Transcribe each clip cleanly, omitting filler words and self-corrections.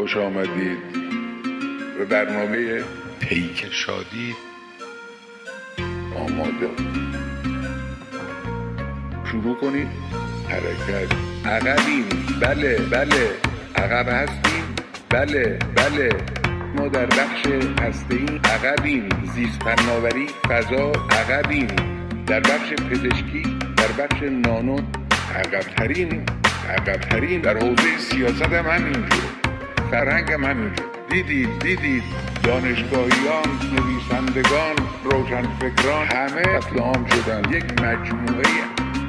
خوش آمدید به برنامه پیک شادی. آماده شروع کنید. حرکت. عقبیم. بله بله عقب هستیم. بله بله ما در بخش هسته‌ای عقبیم. زیست فناوری فضا عقبیم. در بخش پزشکی در بخش نانو عقب‌ترین. در حوزه سیاست هم همینجور، فرهنگ هم همینجور. دیدید دانشگاهیان، نویسندگان، روشنفکران همه قتل عام شدن. یک مجموعه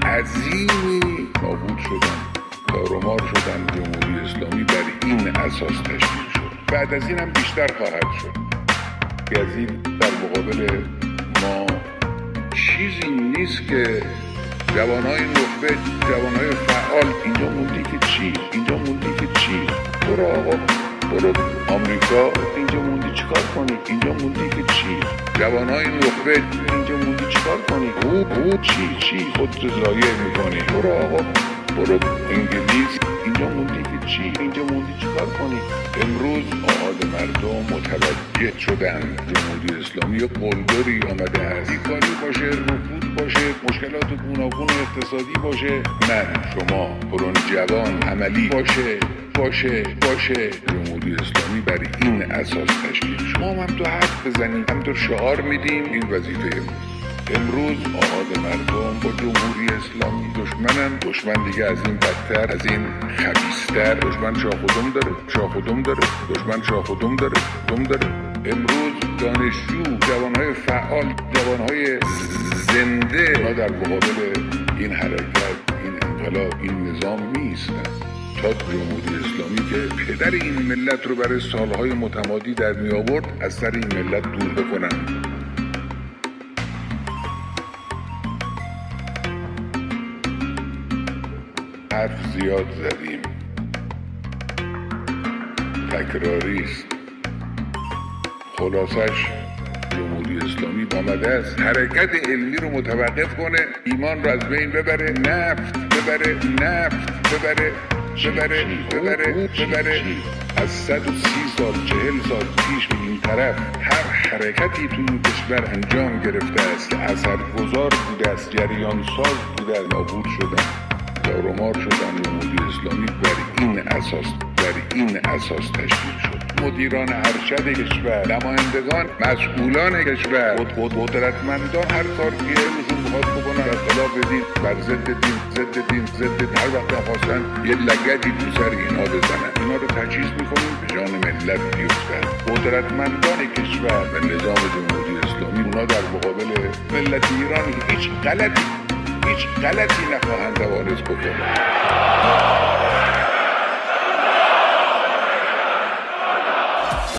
عظیمی نابود شدن، تارومار شدن. جمهوری اسلامی بر این اساس تشکیل شد. بعد از این هم بیشتر خواهد شد. از این در مقابل ما چیزی نیست که جوانهای نخبه، جوانهای فعال اینجا موندی که چی؟ برو آقا، برو آمریکا. اینجا موندی چیکار کنی؟ اینجا موندی که چی؟ جوانهای نخبه اینجا موندی چیکار کنی؟ او چی خود ضایع میکنی؟ برو آقا، برو انگلیس. اینجا موندی که چی؟ اینجا موندی چیکار کنی؟ امروز آهاد مردم متوجه شدن جمهوری اسلامی قلدری آمده است. بیکاری باشه، رکود باشه، مشکلات گوناگون اقتصادی باشه، من شما برون جوان عملی باشه. جمهوری اسلامی بر این اساس تشکیل شد. ما هم تو حرف بزنیم، همینطور شعار میدیم. این وظیفه امروز آهاد مردم با جمهوری اسلامی دشمنن. دشمن دیگه از این بدتر، از این خبیث‌تر. دشمن شاخ و دم داره. امروز دانشجو، جوانهای فعال، جوانهای زنده ما در مقابل این حرکت، این انقلاب، این نظام می‌ایستند تا جمهوری اسلامی که پدر این ملت رو برای سالهای متمادی در می آورد از سر این ملت دور بکنن. حرف زیاد زدیم، تکراری است. خلاصش جمهوری اسلامی آمده است حرکت علمی رو متوقف کنه، ایمان رو از بین ببره، نفت ببره. از 130 سال 40 سال پیش به این طرف هر حرکتی تو این کشور انجام گرفته است که اثرگذار بوده است، جریان ساز بوده، نابود شدن، تارومار شدن. جمهوری اسلامی بر این اساس تشکیل شد. مدیران ارشد کشور، نمایندگان، مسئولان کشور، قدرتمندان هر کار که روشون بخواد بکنن از خلاف دین، بر ضد دین، هر وقت خواستن یه لگدی تو سر اینا بزنن، اینا رو تجهیز میکنیم به جان ملت بیفتن. قدرتمندان کشور و نظام جمهوری اسلامی اونا در مقابل ملت ایران هیچ غلطی نخواهند وارد بکنن.